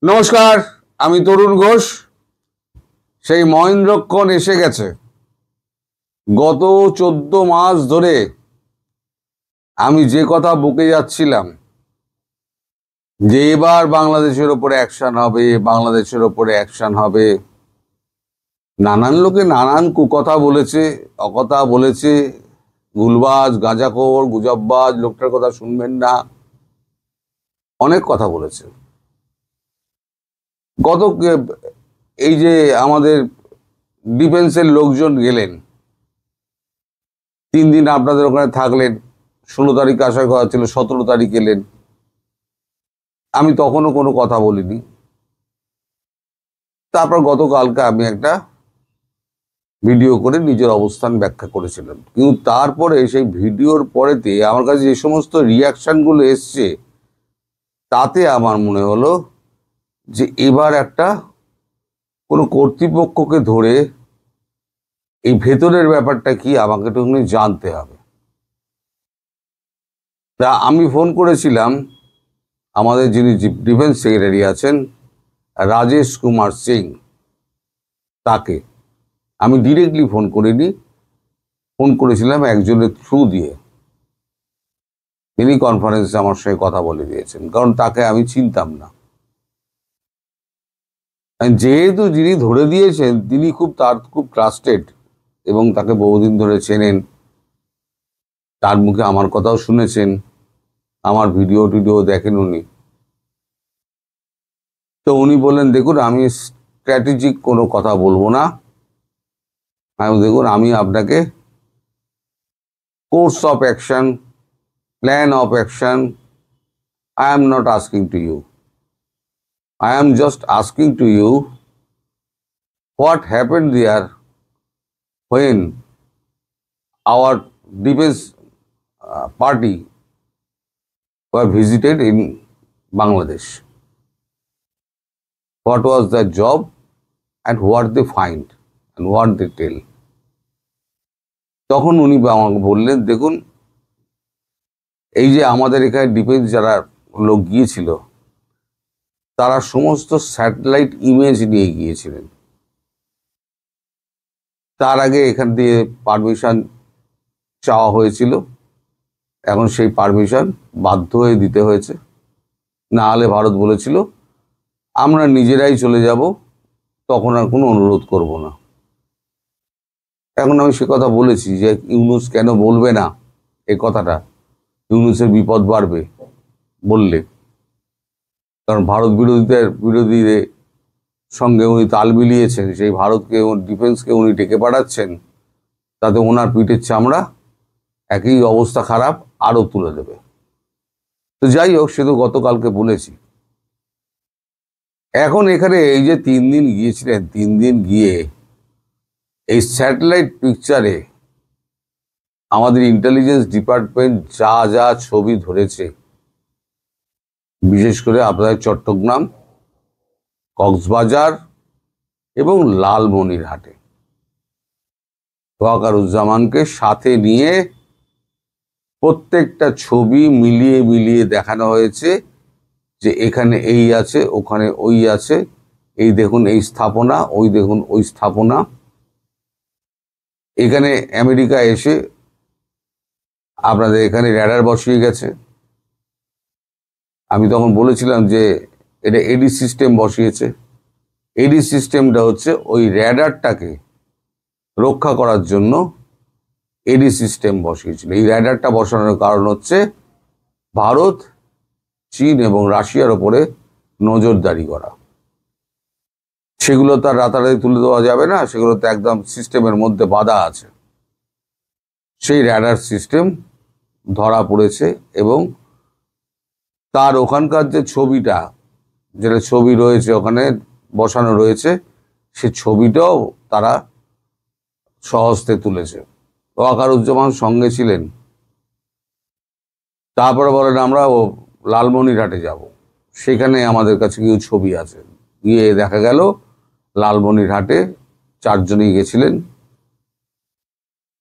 নমস্কার, আমি তরুণ ঘোষ। সেই মহেন্দ্রক্ষণ এসে গেছে। গত 14 মাস ধরে আমি যে কথা বকে যাচ্ছিলাম যে এবার বাংলাদেশের ওপরে অ্যাকশন হবে, বাংলাদেশের ওপরে অ্যাকশন হবে, নানান লোকে নানান কুকথা বলেছে, অকথা বলেছে, গুলবাজ, গাঁজাখোর, গুজববাজ, লোকটার কথা শুনবেন না, অনেক কথা বলেছে। গত এই যে আমাদের ডিফেন্সের লোকজন গেলেন, 3 দিন আপনাদের ওখানে থাকলেন, 16 তারিখ আসার কথা ছিল, 17 তারিখ এলেন। আমি তখনও কোনো কথা বলিনি। তারপর গতকালকে আমি একটা ভিডিও করে নিজের অবস্থান ব্যাখ্যা করেছিলাম, কিন্তু তারপরে সেই ভিডিওর পরেতে আমার কাছে যে সমস্ত রিয়াকশনগুলো এসছে, তাতে আমার মনে হলো যে এবার একটা কোনো কর্তৃপক্ষকে ধরে এই ভেতরের ব্যাপারটা কি আমাকে একটু জানতে হবে। তা আমি ফোন করেছিলাম আমাদের যিনি ডিফেন্স সেক্রেটারি আছেন, রাজেশ কুমার সিং, তাকে। আমি ডিরেক্টলি ফোন করিনি, ফোন করেছিলাম একজনের থ্রু দিয়ে। তিনি কনফারেন্সে আমার সঙ্গে কথা বলে দিয়েছেন, কারণ তাকে আমি চিনতাম না। যেহেতু যিনি ধরে দিয়েছেন তিনি খুব ট্রাস্টেড এবং তাকে বহুদিন ধরে চেনেন, তার মুখে আমার কথাও শুনেছেন, আমার ভিডিও টিডিও দেখেন উনি। তো উনি বললেন, দেখুন আমি স্ট্র্যাটেজিক কোনো কথা বলবো না, দেখুন আমি আপনাকে course of action, plan of action, I am not asking to you. I am just asking to you what happened there when our defense party were visited in Bangladesh. What was their job and what they find and what they tell. তখন উনি আমাকে বললেন, দেখুন এই যে আমাদের এখানে defence যারা লোক গিয়েছিল, তারা সমস্ত স্যাটেলাইট ইমেজ নিয়ে গিয়েছিলেন। তার আগে এখান দিয়ে পারমিশন চাওয়া হয়েছিল, এখন সেই পারমিশন বাধ্য হয়ে দিতে হয়েছে। না হলে ভারত বলেছিল আমরা নিজেরাই চলে যাব, তখন আর কোনো অনুরোধ করব না। এখন আমি সে কথা বলেছি যে ইউনূস কেন বলবে না এই কথাটা, ইউনূসের বিপদ বাড়বে বললে, কারণ ভারত বিরোধীদের সঙ্গে উনি তাল মিলিয়েছেন, সেই ভারতকে ডিফেন্সকে উনি ডেকে পাঠাচ্ছেন, তাতে ওনার পিঠের চামড়া একই অবস্থা খারাপ আরও তুলে দেবে। তো যাই হোক, সে তো গতকালকে বলেছি। এখন এখানে এই যে 3 দিন গিয়েছিলেন, 3 দিন গিয়ে এই স্যাটেলাইট পিকচারে আমাদের ইন্টেলিজেন্স ডিপার্টমেন্ট যা যা ছবি ধরেছে, বিশেষ করে আপনাদের চট্টগ্রাম, কক্সবাজার এবং লালমনিরহাটে ওয়াকারুজ্জামানকে সাথে নিয়ে প্রত্যেকটা ছবি মিলিয়ে মিলিয়ে দেখানো হয়েছে যে এখানে এই আছে, ওখানে ওই আছে, এই দেখুন এই স্থাপনা, ওই দেখুন ওই স্থাপনা। এখানে আমেরিকা এসে আপনাদের এখানে র্যাডার বসিয়ে গেছে। আমি তখন বলেছিলাম যে এটা এডি সিস্টেম বসিয়েছে। এডি সিস্টেমটা হচ্ছে ওই র্যাডারটাকে রক্ষা করার জন্য এডি সিস্টেম বসিয়েছিল। এই র্যাডারটা বসানোর কারণ হচ্ছে ভারত, চীন এবং রাশিয়ার ওপরে নজরদারি করা। সেগুলো তার রাতারাতি তুলে দেওয়া যাবে না, সেগুলো তো একদম সিস্টেমের মধ্যে বাধা আছে। সেই র্যাডার সিস্টেম ধরা পড়েছে এবং তার ওখানকার যে ছবিটা, যেটা ছবি রয়েছে ওখানে বসানো রয়েছে, সে ছবিটাও তারা স্বহস্তে তুলেছে। ওয়াকারুজ্জামান সঙ্গে ছিলেন। তারপরে বলেন আমরা লালমনিরহাটে যাব, সেখানে আমাদের কাছে কিছু ছবি আছে। গিয়ে দেখা গেল লালমনিরহাটে 4 জনই গেছিলেন।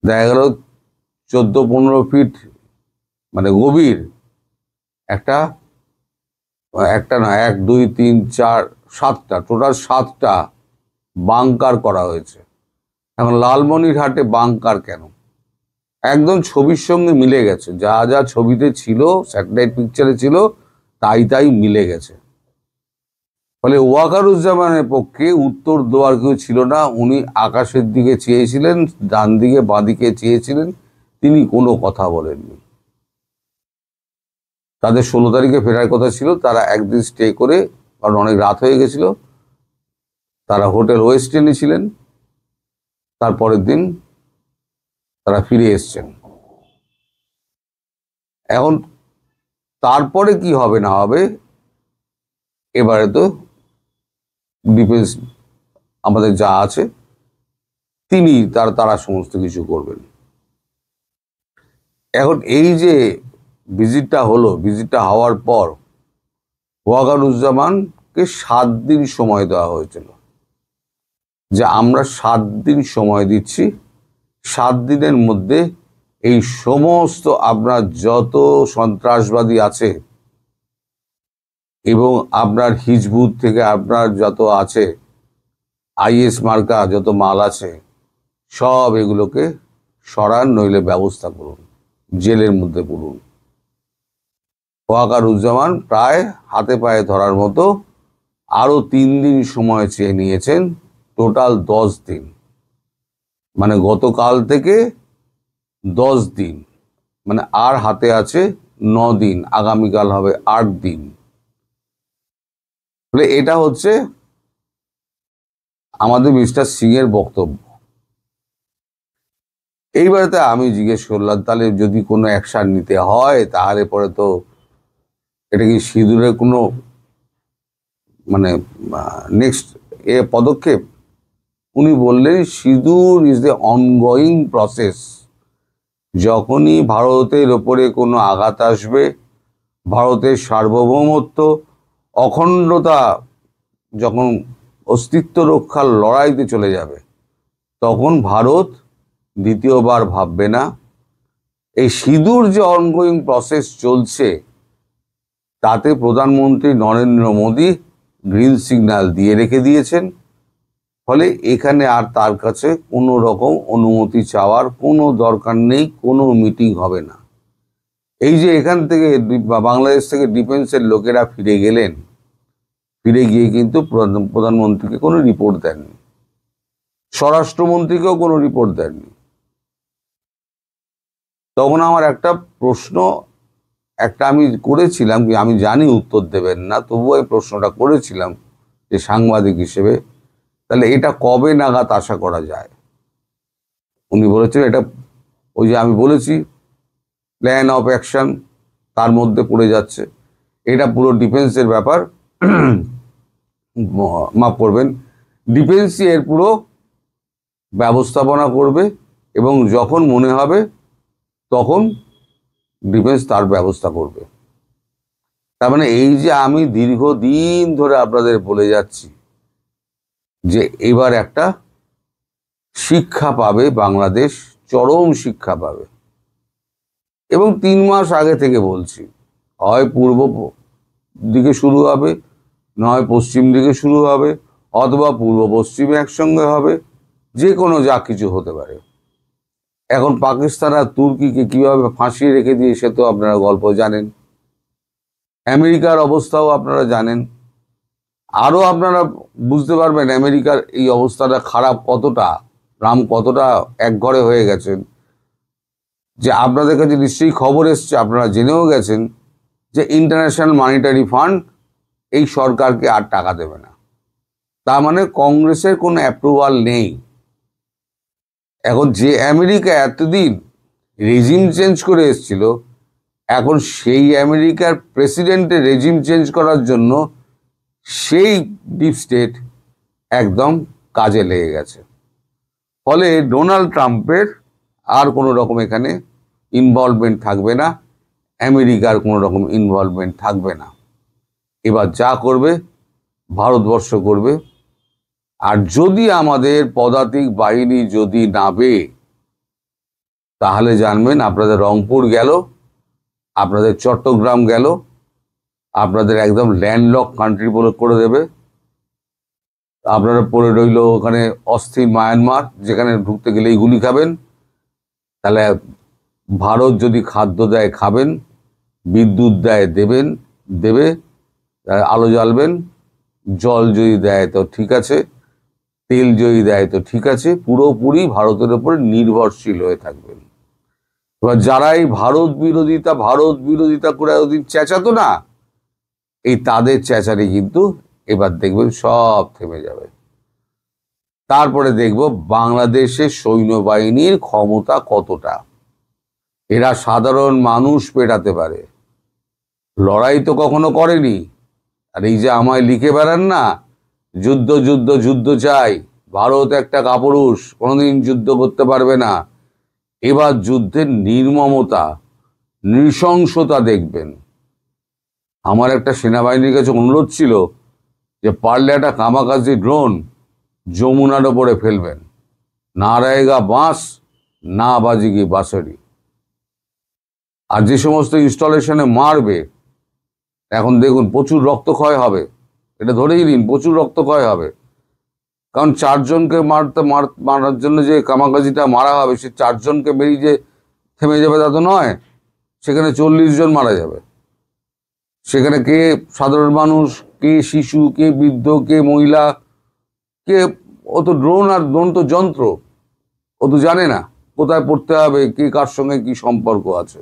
দেখা গেল 14-15 ফিট মানে গভীর একটা একটা না, 1 2 3 4 7টা, টোটাল 7টা বাংকার করা হয়েছে। এখন লালমনিরহাটে বাংকার কেন? একদম ছবির সঙ্গে মিলে গেছে, যা যা ছবিতে ছিল, স্যাটেলাইট পিকচারে ছিল, তাই তাই মিলে গেছে। ফলে ওয়াকারুজ্জামানের পক্ষে উত্তর দেওয়ার কেউ ছিল না। উনি আকাশের দিকে চেয়েছিলেন, ডান দিকে বাঁ দিকে চেয়েছিলেন, তিনি কোনো কথা বলেননি। তাদের 16 তারিখে ফেরার কথা ছিল, তারা একদিন স্টে করে, কারণ অনেক রাত হয়ে গেছিল, তারা হোটেল ওয়েস্টেনে ছিলেন। তারপরের দিন তারা ফিরে এসছেন। এখন তারপরে কি হবে না হবে, এবারে তো ডিফেন্স আমাদের যা আছে তিনি তারা সমস্ত কিছু করবেন। এখন এই যে ভিজিটটা হলো, ভিজিটটা হওয়ার পর ওয়াকারুজ্জামানকে 7 দিন সময় দেওয়া হয়েছিল, যে আমরা 7 দিন সময় দিচ্ছি, 7 দিনের মধ্যে এই সমস্ত আপনার যত সন্ত্রাসবাদী আছে এবং আপনার হিজবুত থেকে আপনার যত আছে, আইএস মার্কা যত মাল আছে, সব এগুলোকে সরান, নইলে ব্যবস্থা করুন, জেলের মধ্যে পুরুন। ওয়াকারুজ্জামান প্রায় হাতে পায়ে ধরার মতো আরো 3 দিন সময় চেয়ে নিয়েছেন, টোটাল 10 দিন। মানে গতকাল থেকে 10 দিন, মানে আর হাতে আছে 9 দিন, আগামীকাল হবে 8 দিন। বলে এটা হচ্ছে আমাদের মিস্টার সিং এর বক্তব্য। এইবারেতে আমি জিজ্ঞেস করলাম, তাহলে যদি কোনো অ্যাকশন নিতে হয় তাহলে পরে তো এটা কি সিঁদুরের কোনো মানে নেক্সট পদক্ষেপ? উনি বললেন, সিঁদুর ইজ দ্য অনগোয়িং প্রসেস। যখনই ভারতের ওপরে কোনো আঘাত আসবে, ভারতের সার্বভৌমত্ব অখণ্ডতা যখন অস্তিত্ব রক্ষার লড়াইতে চলে যাবে, তখন ভারত দ্বিতীয়বার ভাববে না। এই সিঁদুর যে অনগোয়িং প্রসেস চলছে, তাতে প্রধানমন্ত্রী নরেন্দ্র মোদী গ্রিন সিগন্যাল দিয়ে রেখে দিয়েছেন। ফলে এখানে আর তার কাছে কোনো রকম অনুমতি চাওয়ার কোনো দরকার নেই, কোনো মিটিং হবে না। এই যে এখান থেকে বাংলাদেশ থেকে ডিফেন্সের লোকেরা ফিরে গেলেন, ফিরে গিয়ে কিন্তু প্রধানমন্ত্রীকে কোনো রিপোর্ট দেননি, স্বরাষ্ট্রমন্ত্রীকেও কোনো রিপোর্ট দেননি। তখন আমার একটা প্রশ্ন আমি করেছিলাম, কি আমি জানি উত্তর দেবেন না, তবুও এই প্রশ্নটা করেছিলাম যে সাংবাদিক হিসেবে, তাহলে এটা কবে নাগাদ আশা করা যায়? উনি বলেছেন এটা ওই যে আমি বলেছি প্ল্যান অফ অ্যাকশন, তার মধ্যে পড়ে যাচ্ছে। এটা পুরো ডিফেন্সের ব্যাপার, মাফ করবেন, ডিফেন্সই এর পুরো ব্যবস্থাপনা করবে, এবং যখন মনে হবে তখন ডিফেন্স তার ব্যবস্থা করবে। তার মানে এই যে আমি দীর্ঘদিন ধরে আপনাদের বলে যাচ্ছি যে এবার একটা শিক্ষা পাবে বাংলাদেশ, চরম শিক্ষা পাবে। এবং 3 মাস আগে থেকে বলছি, হয় পূর্ব দিকে শুরু হবে, নয় পশ্চিম দিকে শুরু হবে, অথবা পূর্ব পশ্চিম একসঙ্গে হবে, যে কোনো যা কিছু হতে পারে। এখন পাকিস্তান আর তুর্কিকে কিভাবে ফাঁসিয়ে রেখে দিয়ে সে তো আপনারা গল্প জানেন, আমেরিকার অবস্থাও আপনারা জানেন। আরও আপনারা বুঝতে পারবেন আমেরিকার এই অবস্থাটা খারাপ কতটা, রাম কতটা একঘরে হয়ে গেছেন, যে আপনাদের কাছে নিশ্চয়ই খবর এসছে, আপনারা জেনেও গেছেন যে ইন্টারন্যাশনাল মনিটারি ফান্ড এই সরকারকে আর টাকা দেবে না। তার মানে কংগ্রেসের কোনো অ্যাপ্রুভাল নেই। এখন যে আমেরিকা এতদিন রেজিম চেঞ্জ করে এসেছিল, এখন সেই আমেরিকার প্রেসিডেন্টের রেজিম চেঞ্জ করার জন্য সেই ডিপ স্টেট একদম কাজে লেগে গেছে। ফলে ডোনাল্ড ট্রাম্পের আর কোনো রকম এখানে ইনভলভমেন্ট থাকবে না, আমেরিকার কোনো রকম ইনভলভমেন্ট থাকবে না। এবার যা করবে ভারতবর্ষ করবে। আর যদি আমাদের পদাতিক বাহিনী যদি নাবে, তাহলে জানবেন আপনাদের রংপুর গেল, আপনাদের চট্টগ্রাম গেল, আপনাদের একদম ল্যান্ডলক কান্ট্রি বলে করে দেবে। আপনারা পড়ে রইল ওখানে অস্থির মায়ানমার, যেখানে ঢুকতে গেলেই গুলি খাবেন। তাহলে ভারত যদি খাদ্য দেয় খাবেন, বিদ্যুৎ দেয় দেবে, আলো জ্বালবেন, জল যদি দেয় তো ঠিক আছে, তেল যদি দেয় তো ঠিক আছে, পুরোপুরি ভারতের উপর নির্ভরশীল হয়ে থাকবেন। এবার যারা এই ভারত বিরোধিতা করে ওদিন চেঁচাতো না, এই তাদের চেঁচানি কিন্তু এবার দেখবেন সব থেমে যাবে। তারপরে দেখব বাংলাদেশের সৈন্যবাহিনীর ক্ষমতা কতটা। এরা সাধারণ মানুষ পেটাতে পারে, লড়াই তো কখনো করেনি। আর এই যে আমায় লিখে বেড়ান না, যুদ্ধ যুদ্ধ যুদ্ধ চাই, ভারত একটা কাপুরুষ, কোনোদিন যুদ্ধ করতে পারবে না। এবার যুদ্ধের নির্মমতা, নৃশংসতা দেখবেন। আমার একটা সেনাবাহিনীর কাছে অনুরোধ ছিল যে পারলে একটা কামাকাজি ড্রোন যমুনার ওপরে ফেলবেন, না रहेगा বাঁশ না বাজেগি বাঁশরি। আর যে সমস্ত ইনস্টলেশনে মারবে, এখন দেখুন প্রচুর রক্তক্ষয় হবে, এটা ধরেই নিন, প্রচুর রক্তক্ষয় হবে। কারণ চারজনকে মারার জন্য যে কামাকাজিটা মারা হবে, সে চারজনকে বেরিয়ে যে থেমে যাবে তা তো নয়, সেখানে 40 জন মারা যাবে। সেখানে কে সাধারণ মানুষ, কে শিশু, কে বৃদ্ধ, কে মহিলা, কে, ও তো ড্রোন, আর ড্রোন তো যন্ত্র, ও তো জানে না কোথায় পড়তে হবে, কে কার সঙ্গে কি সম্পর্ক আছে।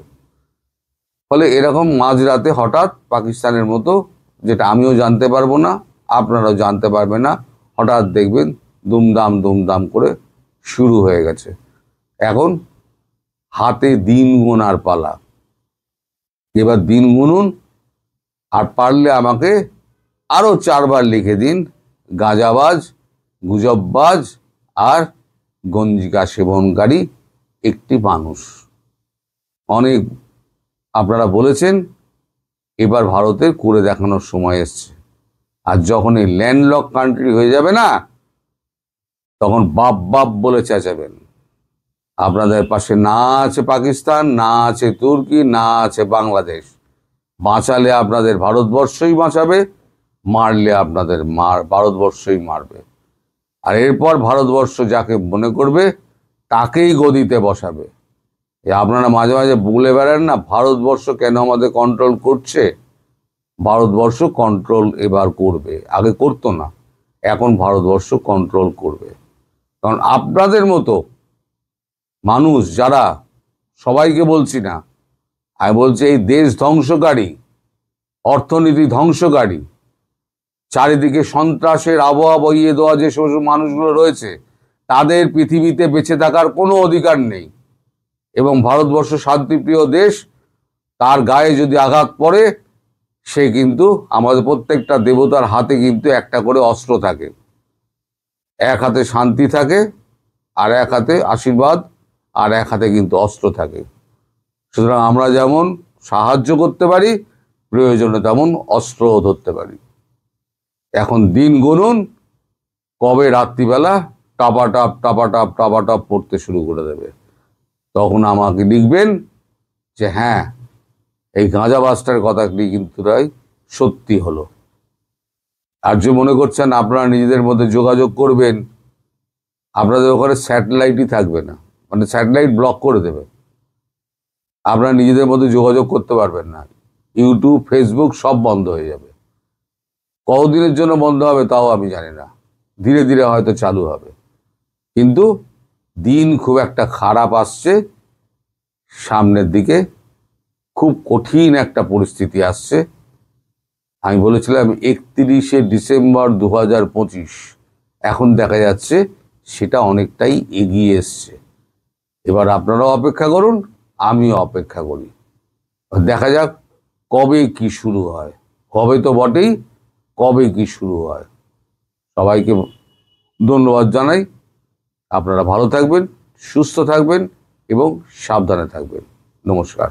ফলে এরকম মাঝরাতে হঠাৎ পাকিস্তানের মতো, যেটা আমিও জানতে পারবো না, আপনারাও জানতে পারবেন না, হঠাৎ দেখবেন দুমদাম দুমদাম করে শুরু হয়ে গেছে। এখন হাতে দিন গোনার পালা। এবার দিন গুনুন, আর পারলে আমাকে আরো 4 বার লিখে দিন গাঁজাবাজ, গুজববাজ আর গঞ্জিকা সেবনকারী একটি মানুষ। অনেক আপনারা বলেছেন, এবার ভারতের করে দেখানোর সময় এসছে। আর যখন এই ল্যান্ডলক কান্ট্রি হয়ে যাবে না, তখন বাপ বাপ বলে চেঁচাবেন। আপনাদের পাশে না আছে পাকিস্তান, না আছে তুর্কি, না আছে বাংলাদেশ। বাঁচালে আপনাদের ভারতবর্ষই বাঁচাবে, মারলে আপনাদের ভারতবর্ষই মারবে। আর এরপর ভারতবর্ষ যাকে মনে করবে তাকেই গদিতে বসাবে। আপনারা মাঝে মাঝে বলে বেড়ান না ভারতবর্ষ কেন আমাদের কন্ট্রোল করছে। ভারতবর্ষ কন্ট্রোল এবার করবে, আগে করতো না, এখন ভারতবর্ষ কন্ট্রোল করবে। কারণ আপনাদের মতো মানুষ যারা, সবাইকে বলছি না, আমি বলছি এই দেশ ধ্বংসকারী, অর্থনীতি ধ্বংসকারী, চারিদিকে সন্ত্রাসের আবহাওয়া বইয়ে দেওয়া যে সমস্ত মানুষগুলো রয়েছে, তাদের পৃথিবীতে বেঁচে থাকার কোনো অধিকার নেই। এবং ভারতবর্ষ শান্তিপ্রিয় দেশ, তার গায়ে যদি আঘাত পড়ে, সে কিন্তু আমাদের প্রত্যেকটা দেবতার হাতে কিন্তু একটা করে অস্ত্র থাকে। এক হাতে শান্তি থাকে, আর এক হাতে আশীর্বাদ, আর এক হাতে কিন্তু অস্ত্র থাকে। সুতরাং আমরা যেমন সাহায্য করতে পারি, প্রয়োজনে তেমন অস্ত্রও ধরতে পারি। এখন দিন গুনুন, কবে রাত্রিবেলা টাপাটাপ টাপাটাপ টাপাটাপ পড়তে শুরু করে দেবে, তখন আমাকে লিখবেন যে হ্যাঁ, এই গাঁজাবাজটার কথাটি কিন্তু তাই সত্যি হলো। আর যে মনে করছেন আপনারা নিজেদের মধ্যে যোগাযোগ করবেন, আপনাদের ওখানে স্যাটেলাইটই থাকবে না, মানে স্যাটেলাইট ব্লক করে দেবে, আপনারা নিজেদের মধ্যে যোগাযোগ করতে পারবেন না। ইউটিউব, ফেসবুক সব বন্ধ হয়ে যাবে। কতদিনের জন্য বন্ধ হবে তাও আমি জানি না, ধীরে ধীরে হয়তো চালু হবে। কিন্তু দিন খুব একটা খারাপ আসছে সামনের দিকে, খুব কঠিন একটা পরিস্থিতি আসছে। আমি বলেছিলাম 31শে ডিসেম্বর 2025, এখন দেখা যাচ্ছে সেটা অনেকটাই এগিয়ে এসছে। এবার আপনারাও অপেক্ষা করুন, আমিও অপেক্ষা করি, দেখা যাক কবে কি শুরু হয়। কবে তো বটেই, কবে কি শুরু হয়। সবাইকে ধন্যবাদ জানাই। আপনারা ভালো থাকবেন, সুস্থ থাকবেন এবং সাবধানে থাকবেন। নমস্কার।